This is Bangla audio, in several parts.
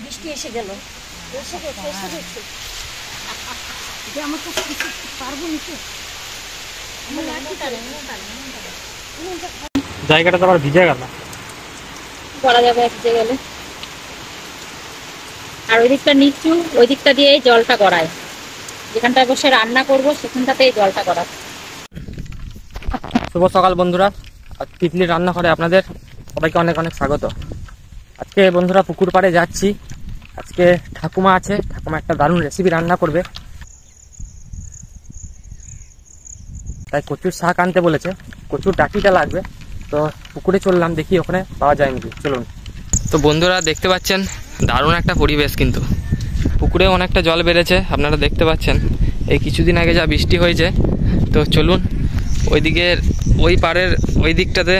বৃষ্টি এসে গেল, এসে গেছে, এসে গেছে। আমার তো পারবো নিতে, জায়গাটা তো আবার ভিজে গেল, করা যাবে ভিজে গেলে। আর ওই দিকটা নিচু, ওই দিকটা দিয়ে জলটা গড়ায়, যেখানটায় বসে রান্না করবো সেখানটাতে এই জলটা গড়ায়। শুভ সকাল বন্ধুরা, তিতলি রান্নাঘরে আপনাদের সবাইকে অনেক অনেক স্বাগত। আজকে বন্ধুরা পুকুর পাড়ে যাচ্ছি। আজকে ঠাকুমা আছে, ঠাকুমা একটা দারুণ রেসিপি রান্না করবে, তাই কচুর শাক আনতে বলেছে। কচুর ডাঁটিটা লাগবে, তো পুকুরে চললাম, দেখি ওখানে পাওয়া যায় নাকি। চলুন। তো বন্ধুরা দেখতে পাচ্ছেন দারুণ একটা পরিবেশ, কিন্তু পুকুরে অনেকটা জল বেড়েছে, আপনারা দেখতে পাচ্ছেন। এই কিছুদিন আগে যা বৃষ্টি হয়েছে, তো চলুন ওইদিকের ওই পাড়ের ওই দিকটাতে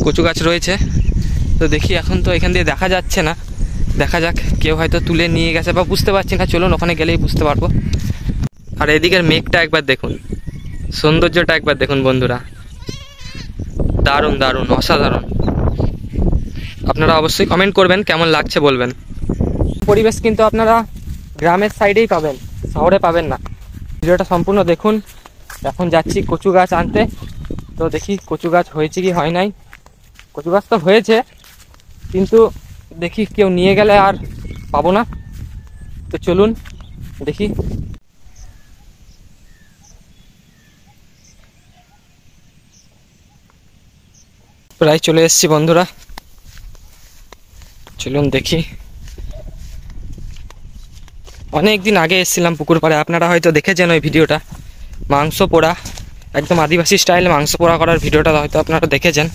কচু গাছ রয়েছে। তো দেখি, এখন তো এখান দিয়ে দেখা যাচ্ছে না, দেখা যাক, কেউ হয়তো তুলে নিয়ে গেছে বা বুঝতে পারছি না। চলুন ওখানে গেলেই বুঝতে পারবো। আর এদিকের মেঘটা একবার দেখুন, সৌন্দর্যটা একবার দেখুন বন্ধুরা, দারুণ দারুণ অসাধারণ। আপনারা অবশ্যই কমেন্ট করবেন কেমন লাগছে বলবেন। পরিবেশ কিন্তু আপনারা গ্রামের সাইডেই পাবেন, শহরে পাবেন না। ভিডিওটা সম্পূর্ণ দেখুন। এখন যাচ্ছি কচু গাছ আনতে, তো দেখি কচু গাছ হয়েছে কি হয় নাই। কচু গাছ তো হয়েছে, কিন্তু দেখি কেউ নিয়ে গেলে আর পাবো না। তো চলুন দেখি। প্রায় চলে এসেছি বন্ধুরা, চলুন দেখি। অনেক দিন আগে এসেছিলাম পুকুর পাড়ে, আপনারা হয়তো দেখেছেন ওই ভিডিওটা, মাংস পোড়া, একদম আদিবাসী স্টাইলে মাংস পোড়া করার ভিডিওটা হয়তো আপনারা দেখেছেন।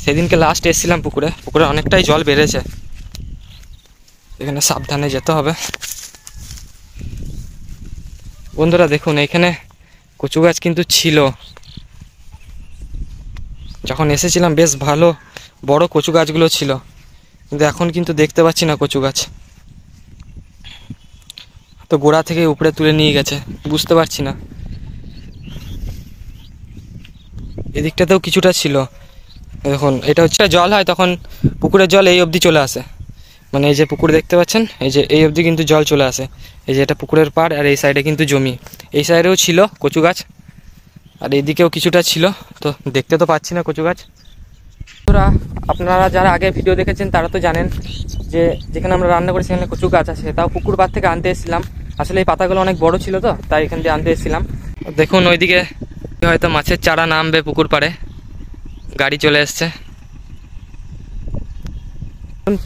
সেদিনকে লাস্ট এসেছিলাম পুকুরে, পুকুরে অনেকটাই জল বেড়েছে, এখানে সাবধানে যেতে হবে। বন্ধুরা দেখুন, এখানে কচু গাছ কিন্তু ছিল, যখন এসেছিলাম বেশ ভালো বড় কচু গাছগুলো ছিল, কিন্তু এখন কিন্তু দেখতে পাচ্ছি না কচু গাছ। তো গোড়া থেকে উপরে তুলে নিয়ে গেছে, বুঝতে পারছি না। এদিকটাতেও কিছুটা ছিল, দেখুন এটা হচ্ছে জল হয়, তখন পুকুরের জল এই অবধি চলে আসে, মানে এই যে পুকুর দেখতে পাচ্ছেন, এই যে এই অবধি কিন্তু জল চলে আসে। এই যে এটা পুকুরের পাড়, আর এই সাইডে কিন্তু জমি, এই সাইডেও ছিল কচু গাছ, আর এইদিকেও কিছুটা ছিল। তো দেখতে তো পাচ্ছি না কচু গাছ। আপনারা যারা আগে ভিডিও দেখেছেন তারা তো জানেন যে যেখানে আমরা রান্না করি সেখানে কচু গাছ আছে, তাও পুকুর পাড় থেকে আনতে এসেছিলাম। আসলে এই পাতাগুলো অনেক বড় ছিল, তো তাই এখান দিয়ে আনতে এসেছিলাম। দেখুন ওইদিকে হয়তো মাছের চারা নামবে পুকুর পাড়ে, গাড়ি চলে এসছে।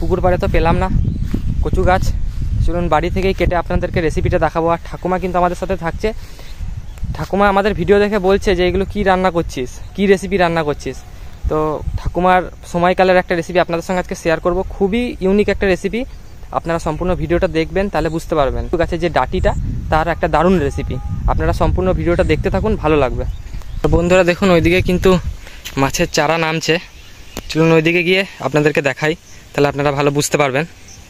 পুকুর পাড়ে তো পেলাম না কচু গাছ, চলুন বাড়ি থেকেই কেটে আপনাদেরকে রেসিপিটা দেখাবো। আর ঠাকুমা কিন্তু আমাদের সাথে থাকছে। ঠাকুমা আমাদের ভিডিও দেখে বলছে যে এগুলো কি রান্না করছিস, কি রেসিপি রান্না করছিস। তো ঠাকুমার সময়কালের একটা রেসিপি আপনাদের সঙ্গে আজকে শেয়ার করব, খুবই ইউনিক একটা রেসিপি। আপনারা সম্পূর্ণ ভিডিওটা দেখবেন, তাহলে বুঝতে পারবেন কচু গাছের যে ডাঁটিটা তার একটা দারুণ রেসিপি। আপনারা সম্পূর্ণ ভিডিওটা দেখতে থাকুন, ভালো লাগবে। তো বন্ধুরা দেখুন ওইদিকে কিন্তু মাছের চারা নামছে, চলুন ওইদিকে গিয়ে আপনাদেরকে দেখাই, তাহলে আপনারা ভালো বুঝতে পারবেন।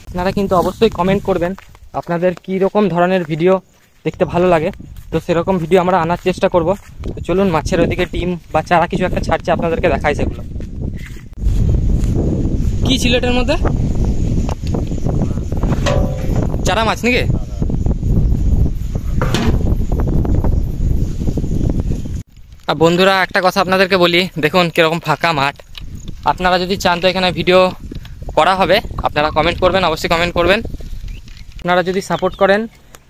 আপনারা কিন্তু অবশ্যই কমেন্ট করবেন আপনাদের কী রকম ধরনের ভিডিও দেখতে ভালো লাগে, তো সেরকম ভিডিও আমরা আনার চেষ্টা করব। তো চলুন মাছের ওইদিকে ডিম বা চারা কিছু একটা ছাড়ছে, আপনাদেরকে দেখাই সেগুলো। কি ছিল এটার মধ্যে? চারা মাছ নাকি? আর বন্ধুরা একটা কথা আপনাদেরকে বলি, দেখুন কীরকম ফাঁকা মাঠ। আপনারা যদি চান তো এখানে ভিডিও করা হবে, আপনারা কমেন্ট করবেন, অবশ্যই কমেন্ট করবেন। আপনারা যদি সাপোর্ট করেন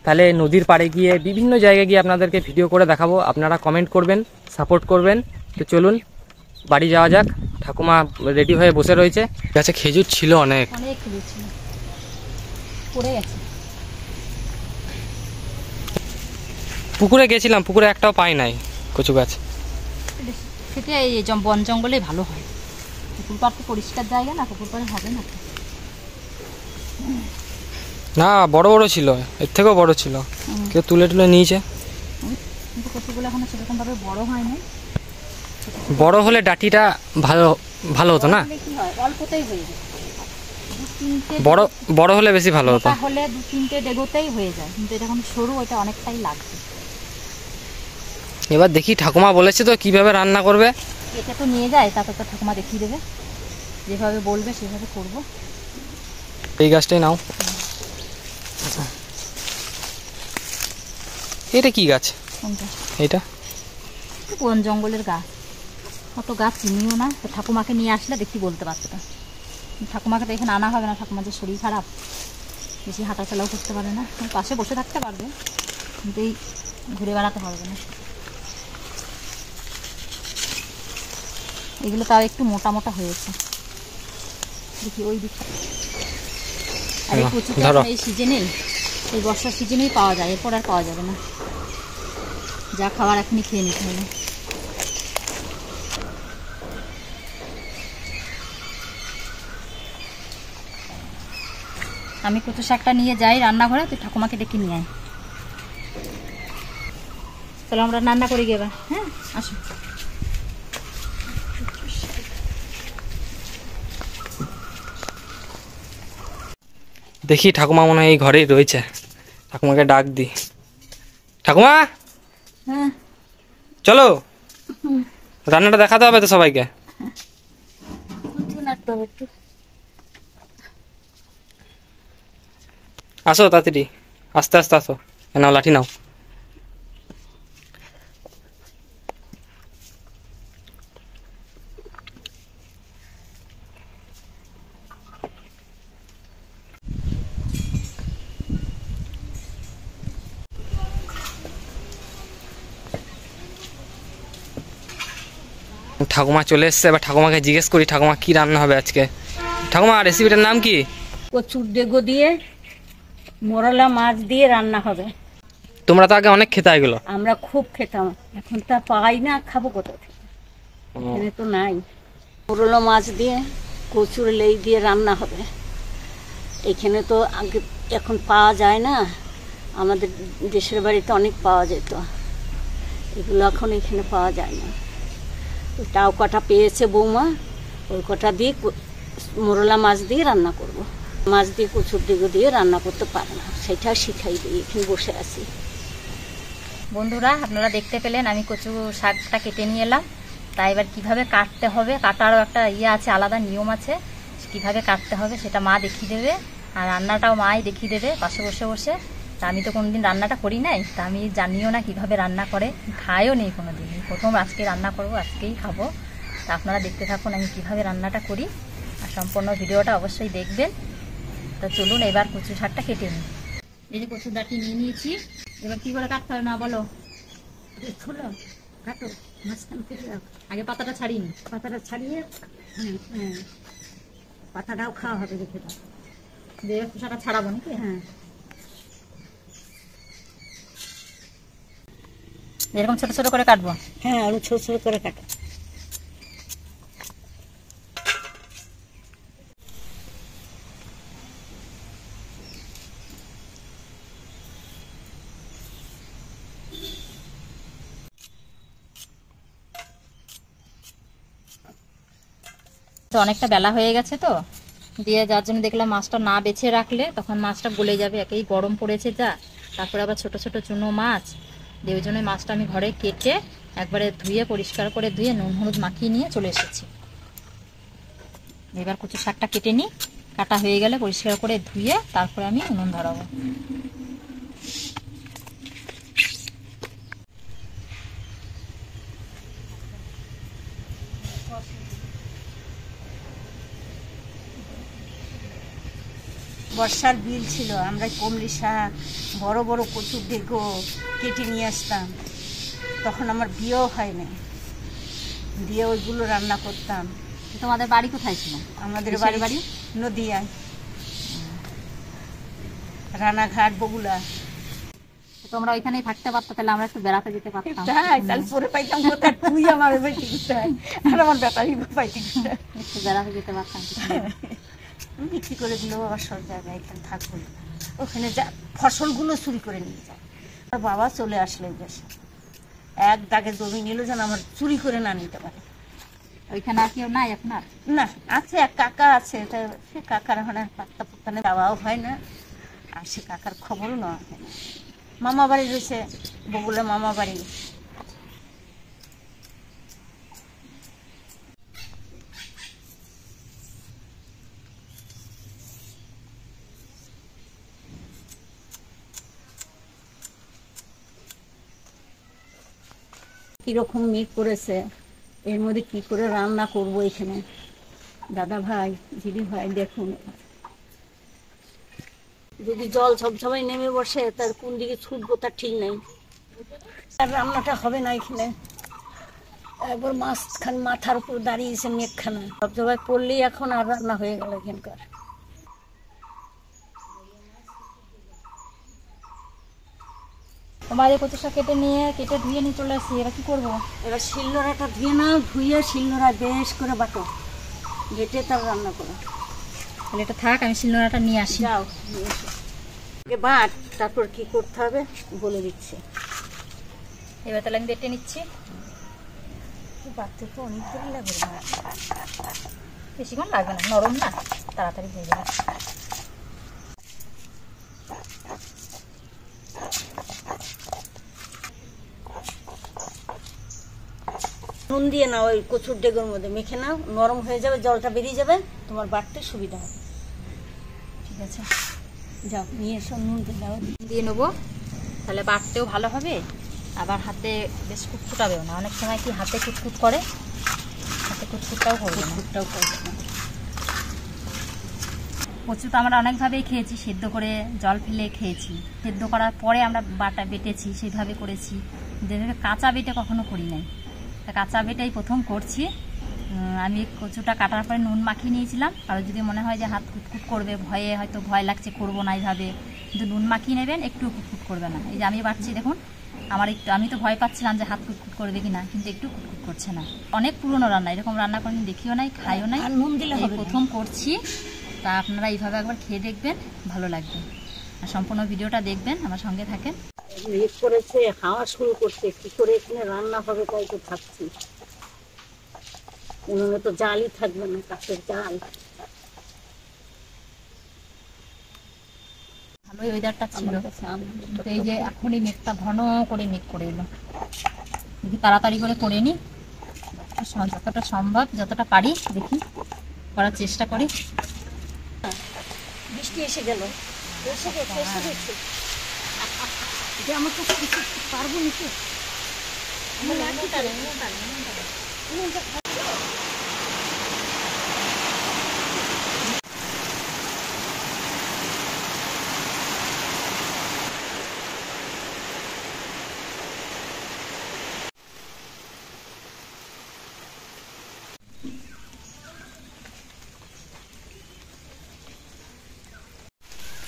তাহলে নদীর পাড়ে গিয়ে বিভিন্ন জায়গায় গিয়ে আপনাদেরকে ভিডিও করে দেখাবো। আপনারা কমেন্ট করবেন, সাপোর্ট করবেন। তো চলুন বাড়ি যাওয়া যাক। ঠাকুমা রেডি হয়ে বসে রয়েছে। গাছে খেজুর ছিল অনেক, অনেক খেজুর ছিল, পড়ে গেছে। পুকুরে গেছিলাম, পুকুরে একটাও পাই নাই কচু গাছ। খেতে এই বন জঙ্গলে ভালো হয়, পুকুর পাড় তো পরিষ্কার জায়গা না, পুকুর পাড়ে হবে না। না বড় বড় ছিল, এর থেকেও বড় ছিল, কেউ তুলে তুলে নিয়েছে। কিন্তু কচুগুলো এখনো সেরকম ভাবে বড় হয় না। বড় হলে ডাঁটিটা ভালো ভালো হতো না? কি হয় অল্পতেই হয়ে যায়, বড় বড় হলে বেশি ভালো হতো, হলে 2-3টে ডেগোতেই হয়ে যায়, কিন্তু এটা এখন সরু, এটা অনেকটাই লাগবে। এবার দেখি, ঠাকুমা বলেছে তো কিভাবে রান্না করবে। এটা তো নিয়ে যায়, তারপর তো ঠাকুমা দেখিয়ে দেবে, যেভাবে বলবে সেভাবে করবো। এই গাছটাই নাও। এটা কি গাছ? কোনটা? এটা বন জঙ্গলের গাছ, অত গাছ চিনিও না। তো ঠাকুমাকে নিয়ে আসলে দেখি বলতে পারতো না। ঠাকুমাকে তো এখানে আনা হবে না, ঠাকুমার যে শরীর খারাপ, বেশি হাঁটাচলাও করতে পারে না। পাশে বসে থাকতে পারবে কিন্তু এই ঘুরে বেড়াতে পারবে না। এগুলো তাও একটু মোটা মোটা হয়েছে, দেখি ওই দিকটা। আর এই কচুটা এই সিজনেই, এই বর্ষার সিজনেই পাওয়া যায়, এরপর আর পাওয়া যাবে না। যা খাওয়ার এখনই খেয়ে নিতে হবে। আমি কচু শাকটা নিয়ে যাই রান্নাঘরে, তুই ঠাকুমাকে ডেকে নিয়ে আয়। তাহলে আমরা রান্না করে গেবা। হ্যাঁ আসো। দেখি ঠাকুমা মনে হয় এই ঘরেই রয়েছে, ঠাকুমাকে ডাক দি। ঠাকুমা হ্যাঁ চলো, রান্নাটা দেখাতে হবে তো সবাইকে। আসো তাড়াতাড়ি, আস্তে আস্তে আসো। নাও লাঠি নাও। ঠাকুমা চলে এসছে, এবার ঠাকুমাকে জিজ্ঞেস করি ঠাকুমা কি রান্না হবে আজকে। ঠাকুমা রেসিপিটার নাম কি? কচুর ডেগো দিয়ে মোরলা মাছ দিয়ে রান্না হবে। তোমরা তো আগে অনেক খেতে এগুলো। আমরা খুব খেতাম, এখন তা পাই না, খাবো কোথা থেকে, এখানে তো নাই। মোরলা মাছ দিয়ে কচুর লেই দিয়ে রান্না হবে। এখানে তো আগে, এখন পাওয়া যায় না, আমাদের দেশের বাড়িতে অনেক পাওয়া যেত, এগুলো এখন এখানে পাওয়া যায় না। তাও কটা পেয়েছে বৌমা, ওই কটা দিয়ে মোরলা মাছ দিয়ে রান্না করব। মাছ দিয়ে কচুর ডেগো দিয়ে রান্না করতে পারে না, সেটা শিখাই দিই, এখানে বসে আছি। বন্ধুরা আপনারা দেখতে পেলেন আমি কচু শাকটা কেটে নিয়ে এলাম। তাই এবার কীভাবে কাটতে হবে, কাটারও একটা ইয়ে আছে, আলাদা নিয়ম আছে, কীভাবে কাটতে হবে সেটা মা দেখিয়ে দেবে, আর রান্নাটাও মাই দেখিয়ে দেবে পাশে বসে বসে। তা আমি তো কোনোদিন রান্নাটা করি নাই, তা আমি জানিও না কিভাবে রান্না করে, খাইও নেই কোনো দিন, প্রথম আজকে রান্না করব, আজকেই খাবো। তা আপনারা দেখতে থাকুন আমি কিভাবে রান্নাটা করি, আর সম্পূর্ণ ভিডিওটা অবশ্যই দেখবেন। তো চলুন এবার কচু শাকটা কেটে নিই। এই যে কচুর ডাঁটি নিয়ে নিয়েছি, এবার কি করে কাটতে হবে না বলো? খোলো, কাটো, মাঝখান কেটে দাও। আগে পাতাটা ছাড়িয়ে নি, পাতাটা ছাড়িয়ে, হ্যাঁ পাতাটাও খাওয়া হবে, রেখে দাও। যে খোসাটা ছাড়াবো নাকি? হ্যাঁ, এরকম ছোট ছোট করে কাটবো। হ্যাঁ আমি ছোট ছোট করে কাটো। তো অনেকটা বেলা হয়ে গেছে তো দিয়ে, যার জন্য দেখলাম মাছটা না বেছে রাখলে তখন মাছটা গলে যাবে, একেই গরম পড়েছে যা, তারপরে আবার ছোট ছোট চুনো মাছ দিয়ে, ওই জন্য মাছটা আমি ঘরে কেটে একবারে ধুয়ে পরিষ্কার করে ধুয়ে নুন হলুদ মাখিয়ে নিয়ে চলে এসেছি। এবার কচু শাকটা কেটে নিই, কাটা হয়ে গেলে পরিষ্কার করে ধুয়ে তারপরে আমি উনুন ধরাবো। বর্ষার বিল ছিল, আমরা কমলি শাক, বড় বড় কচুর ডেগো কেটে নিয়ে আসতাম। তখন আমার বিয়েও হয়নি, দিয়ে ওইগুলো রান্না করতাম। তোমাদের বাড়ি কোথায় ছিল? আমাদের বাড়ি নদিয়ায়, রানাঘাট, বগুলা। তোমরা ওইখানেই থাকতে পারতো, তাহলে আমরা একটু বেড়াতে যেতে পারতাম। তাহলে পরে পাইতাম কোথায়, তুই আমার বেটি কোথায় আর আমার বেটারি পাইতি, একটু বেড়াতে যেতে পারতাম। বিক্রি করে দিলেও আবার সব জায়গায় এখানে থাকবো, ওখানে যা ফসলগুলো চুরি করে নিয়ে যায়। আর বাবা চলে আসলো এই দেশে, এক দাগে জমি নিল যেন আমার চুরি করে না নিতে পারে। ওইখানে আর কেউ নাই আপনার? না, আছে এক কাকা আছে, সে কাকার ওখানে পাত্তা পুত্তানে যাওয়াও হয় না, আর সে কাকার খবরও নেওয়া হয় না। মামা বাড়ি রয়েছে, বগুলা মামা বাড়ি। কিরকম মেঘ করেছে, এর মধ্যে কি করে রান্না করব এখানে। দাদা ভাই, দিদি ভাই, দেখুন যদি জল ঝপঝপাই নেমে বসে তার কোন দিকে ছুটবো তার ঠিক নেই। আর রান্নাটা হবে না এখানে। একবার মাঝখান মাথার উপর দাঁড়িয়েছে মেঘখানা, ঝপঝপাই পড়লেই এখন আর রান্না হয়ে গেল এখানকার। বাইরে কচু শাক কেটে ধুয়ে নিয়ে চলে আসছি। এবার কি করবো? এবার শিলনোড়াটা ধুয়ে নাও, ধুয়ে শিলনোড়া বেশ করে বাটো, বেটে তার রান্না করো। তাহলে এটা থাক, আমি শিলনোড়াটা নিয়ে আসি। যাও নিয়ে এসো। আগে বাট, তারপর কি করতে হবে বলে দিচ্ছি। এবার তাহলে আমি বেটে নিচ্ছি। বাটতে তো অনেক দেরি লাগবে না, বেশিক্ষণ লাগবে না, নরম না, তাড়াতাড়ি হয়ে যাবে। নুন দিয়ে নাও, ওই কচুর ডেগের মধ্যে মেখে নাও, নরম হয়ে যাবে, জলটা বেরিয়ে যাবে, তোমার বাটতে সুবিধা হবে। ঠিক আছে, যাও নিয়ে এসো, নুন দিয়ে দাও। দিয়ে নেবো, তাহলে বাটতেও ভালো হবে, আবার হাতে বেশ কুটকুটাবেও না। অনেক সময় কি হাতে কুটকুট করে, হাতে কুটকুটটাও করবে না। কুটকুটটাও করবে না। কচু তো আমরা অনেকভাবেই খেয়েছি, সেদ্ধ করে জল ফেলে খেয়েছি, সেদ্ধ করার পরে আমরা বেটেছি, সেইভাবে করেছি। যেভাবে কাঁচা বেটে কখনো করি নাই, তা কাঁচা বেটেই প্রথম করছি। আমি কচুটা কাটার পরে নুন মাখিয়ে নিয়েছিলাম। আর যদি মনে হয় যে হাত কুটকুট করবে, হয়তো ভয় লাগছে, করবো না এইভাবে, কিন্তু নুন মাখিয়ে নেবেন, একটু কুটকুট করবে না। এই যে আমি বাটছি দেখুন, আমি তো ভয় পাচ্ছিলাম যে হাত কুটকুট করবে কিনা, কিন্তু একটু কুটকুট করছে না। অনেক পুরনো রান্না, এরকম রান্না কোনোদিন দেখিও নাই, খাইও নাই, আর নুন দিলে হবে না। প্রথম করছি। তা আপনারা এইভাবে একবার খেয়ে দেখবেন, ভালো লাগবে। আর সম্পূর্ণ ভিডিওটা দেখবেন, আমার সঙ্গে থাকেন। মেঘ করেছে, হাওয়া শুরু করছে, কি করে এখানে রান্না হবে তাই তো ভাবছি। উনুনে তো জালই থাকবে না, কাঠের জাল। ভালোই ওয়েদারটা ছিল, আমার কাছে কিন্তু এই যে এখনই মেঘটা ঘন করে মেঘ করে এলো। দেখি তাড়াতাড়ি করে নি, যতটা সম্ভব, যতটা পারি দেখি করার চেষ্টা করি। বৃষ্টি এসে গেল, এসে গেছে, এসে গেছে। যে আমার তো কিছু পারবো নিতে।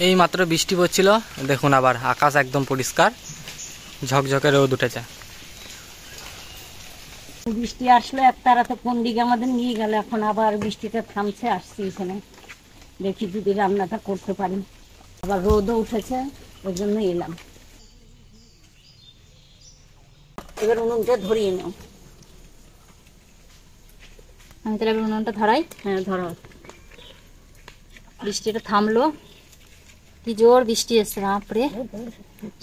এই মাত্র বৃষ্টি পড়ছিল, দেখুন আবার আকাশ একদম পরিষ্কার, ঝকঝকে রোদ উঠেছে। বৃষ্টি আসলো এক তারাতে কোন দিকে আমাদের নিয়ে গেল। এখন আবার বৃষ্টিটা থামছে, আসছি এখানে, দেখি যদি রান্নাটা করতে পারি। আবার রোদও উঠেছে, ওই জন্য এলাম। এবার উনুনটা ধরিয়ে নাও। আমি তাহলে উনুনটা ধরাই। হ্যাঁ ধরো। বৃষ্টিটা থামলো, কি জোর বৃষ্টি এসছে, বাপরে,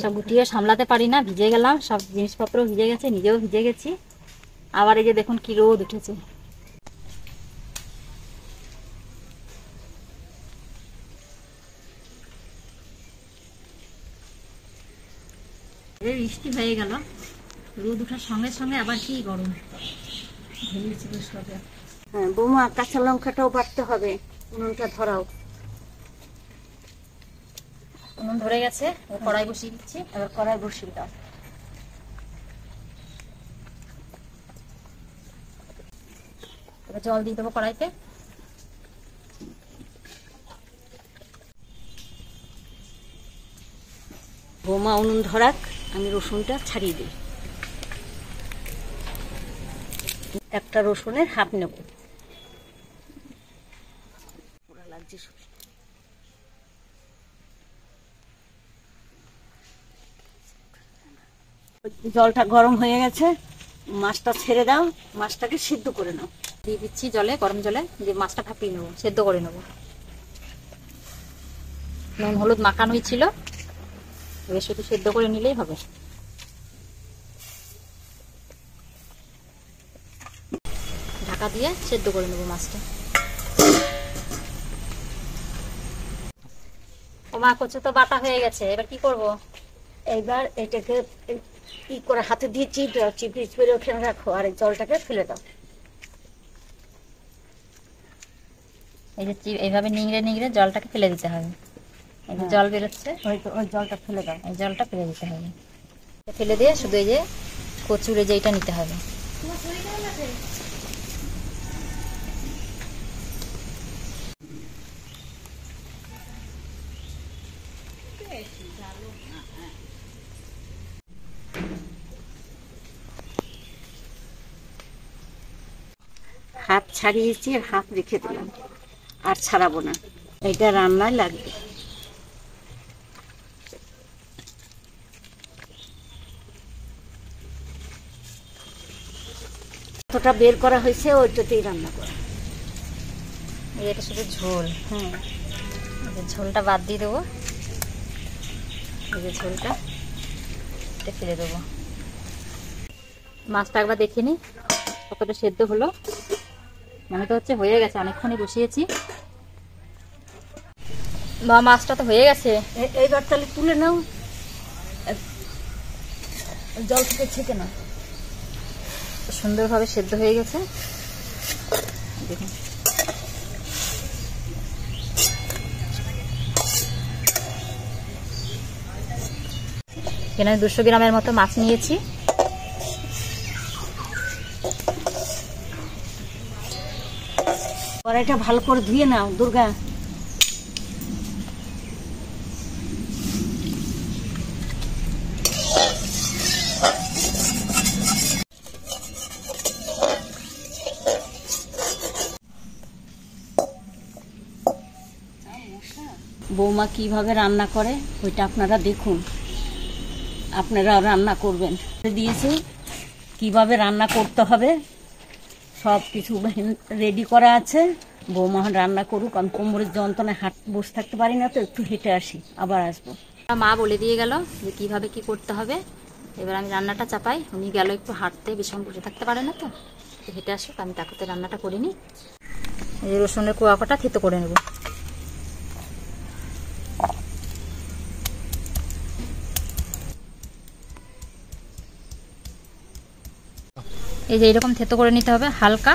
সব গুটিয়ে সামলাতে পারি না, ভিজে গেলাম, সব জিনিসপত্র ভিজে গেছে, নিজেও ভিজে গেছি। আবার এই যে দেখুন কি রোদ উঠেছে। বৃষ্টি হয়ে গেল, রোদ ওঠার সঙ্গে সঙ্গে আবার কি গরম। হ্যাঁ বৌমা, কাঁচা লঙ্কাটাও বাটতে হবে, উনুনটা ধরাও। উনুন ধরে গেছে, কড়াই বসিয়ে দিচ্ছি। এবার কড়াই বসিয়ে দাও। এবার জল দিয়ে দেবো কড়াইতে। বৌমা উনুন ধরাক, আমি রসুনটা ছাড়িয়ে দিই। একটা রসুনের হাফ নেব। পুরা লাগছে শরীর। জলটা গরম হয়ে গেছে, মাছটা ছেড়ে দাও, মাছটাকে সিদ্ধ করে নাও। দিয়ে দিচ্ছি জলে, গরম জলে দিয়ে মাছটা ভাপিয়ে নেবো, সেদ্ধ করে নেবো। নুন হলুদ মাখানোই ছিল, এবার শুধু সেদ্ধ করে নিলেই হবে। ঢাকা দিয়ে সেদ্ধ করে নেবো মাছটা। ও মা, কচু তো বাটা হয়ে গেছে, এবার কি করব? এইবার এটাকে ই করে হাতে দিয়ে চিপ দাও, চিপে চিপে ওখানে রাখো আর এই জলটাকে ফেলে দাও। এই যে এইভাবে নিংড়ে নিংড়ে জলটাকে ফেলে দিতে হবে। এই যে জল বেরোচ্ছে, ওই জলটা ফেলে দাও। এই জলটা ফেলে দিতে হবে। ফেলে দিয়ে শুধু এই যে কচুরে যেইটা নিতে হবে। হাত ছাড়িয়েছি আর হাত রেখে দিলাম, আর ছাড়াবো না, এটা রান্নায় লাগবে। যতটা বের করা হয়েছে ওইটাতেই রান্না করা। এটা শুধু ঝোল। হ্যাঁ, ঝোলটা বাদ দিয়ে দেবো। এই যে ঝোলটা এটা ফেলে দেবো। মাছটা একবার দেখে নিই কতটা সেদ্ধ হলো। মনে তো হচ্ছে হয়ে গেছে, অনেকক্ষণই বসিয়েছি। বা মাছটা তো হয়ে গেছে। এইবার তাহলে তুলে নাও, জল থেকে ছেঁকে নাও। সুন্দরভাবে সেদ্ধ হয়ে গেছে দেখুন। এখানে 200 গ্রামের মতো মাছ নিয়েছি। কড়াইটা ভালো করে ধুয়ে নাও দুর্গা। বৌমা কিভাবে রান্না করে ওইটা আপনারা দেখুন, আপনারা রান্না করবেন। দিয়েছি কিভাবে রান্না করতে হবে, সব কিছু রেডি করা আছে। বৌমা রান্না করুক, আমি কোমরের যন্ত্রণায় বসে থাকতে পারি না, তো একটু হেঁটে আসি, আবার আসবো। মা বলে দিয়ে গেল যে কিভাবে কি করতে হবে। এবার আমি রান্নাটা চাপাই। উনি গেল একটু হাঁটতে, বেশিক্ষণ বসে থাকতে পারে না, তো হেঁটে আসুক, আমি তাকে রান্নাটা করিনি। এই রসুনের কোয়াটা থেতো করে নেব। এই যে এরকম থেতো করে নিতে হবে, হালকা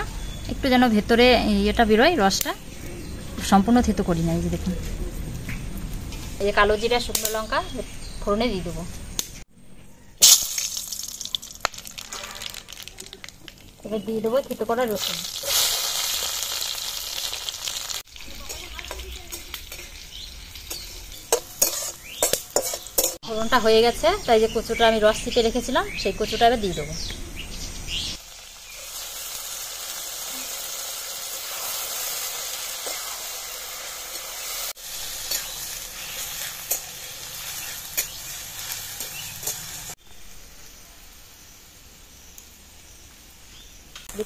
একটু যেন ভেতরে ইয়েটা বেরোয়, রসটা। সম্পূর্ণ থেতো করি না। এই যে দেখুন, এই যে কালো জিরা শুকনো লঙ্কা ফোড়নে দিয়ে দেবো। এবার দিয়ে দেবো থেতো করা রসুন। ফোড়নটা হয়ে গেছে, তাই যে কচুটা আমি রস চিপে রেখেছিলাম সেই কচুটা এবার দিয়ে দেবো।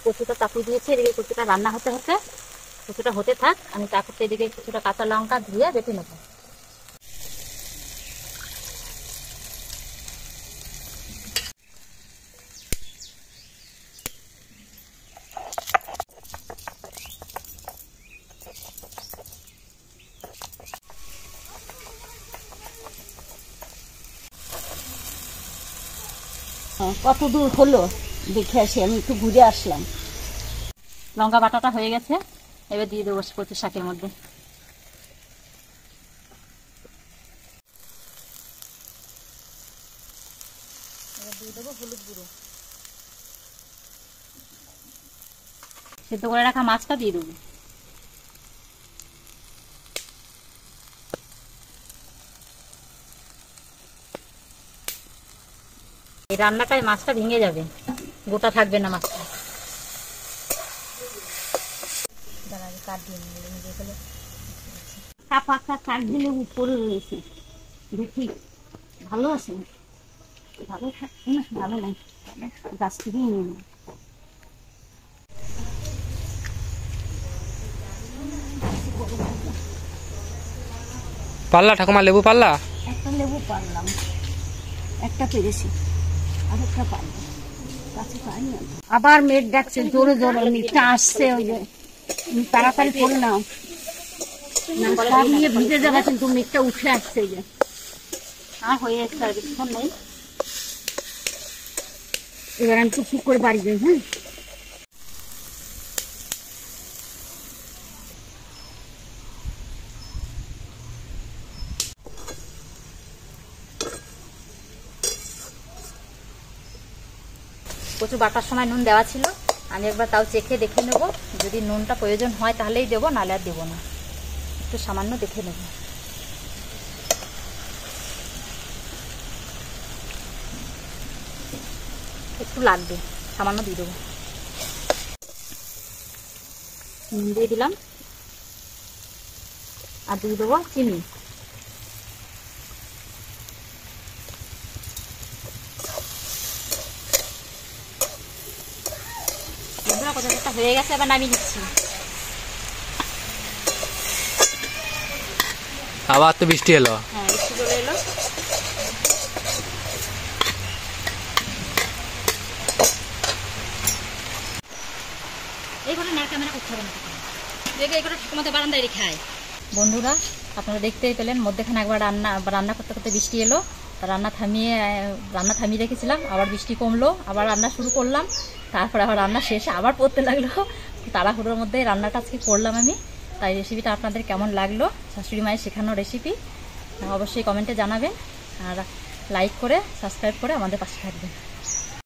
কচুটা চাপিয়ে দিয়েছি, এদিকে কচুটা রান্না হতে হতে, কচুটা হতে থাক, আমি তারপর এদিকে কিছুটা কাঁচা লঙ্কা ধুয়ে বেটে নেব। কত দূর হলো দেখে আসি, আমি একটু ঘুরে আসলাম। লঙ্কা বাটাটা হয়ে গেছে, এবার দিয়ে দেবো কচু শাকের মধ্যে। এবার দিয়ে দেবো হলুদ গুঁড়ো। সেদ্ধ করে রাখা মাছটা দিয়ে দেবো। এই রান্নাটায় মাছটা ভেঙে যাবে, গোটা থাকবে না মাছটা। পাকা কাঠ দিলে উপরে রয়েছে, দেখি ভালো আছে না? ভালো থাকবে না, ভালো নাই, গাছ থেকেই নিয়ে নেব। পাল্লা ঠাকুমা, লেবু পাল্লা? একটা লেবু পারলাম, একটা পেরেছি, আর একটা পারলাম, কাছে পাইনি। আবার মেঘ ডাকছে জোরে জোরে, মেঘটা আসছে, ওই যে তাড়াতাড়ি করে নাও, সব নিয়ে ভিজে যাবে, কিন্তু মেঘটা উঠে আসছে। যে আর হয়ে যাচ্ছে, আর বেশিক্ষণ নেই। এবার আমি টুকটুক করে বাড়ি যাই। হ্যাঁ, কচু বাটার সময় নুন দেওয়া ছিল, আমি একবার তাও চেখে দেখে নেব, যদি নুনটা প্রয়োজন হয় তাহলেই দেবো, নাহলে আর দেবো না। একটু সামান্য দেখে নেব। একটু লাগবে, সামান্য দিয়ে দেবো। নুন দিয়ে দিলাম, আর দিয়ে দেবো চিনি। কচুটা হয়ে গেছে, এবার নামিয়ে দিচ্ছি। আবার তো বৃষ্টি এলো। হ্যাঁ, বৃষ্টি চলে এলো। এই ঘরে না ক্যামেরা করতে হবে না, দেখে এই ঘরে ঠাকুমাতে বারান্দায় রেখে আয়। বন্ধুরা, আপনারা দেখতেই পেলেন, মধ্যেখানে একবার রান্না করতে করতে বৃষ্টি এলো। রান্না থামিয়ে রেখেছিলাম, আবার বৃষ্টি কমলো, আবার রান্না শুরু করলাম। তারপরে আবার রান্না শেষে আবার পড়তে লাগলো। তাড়াহুড়োর মধ্যে রান্নাটা আজকে করলাম আমি। তাই রেসিপিটা আপনাদের কেমন লাগলো, শাশুড়ি মায়ের শেখানো রেসিপি, অবশ্যই কমেন্টে জানাবেন। আর লাইক করে সাবস্ক্রাইব করে আমাদের পাশে থাকবেন।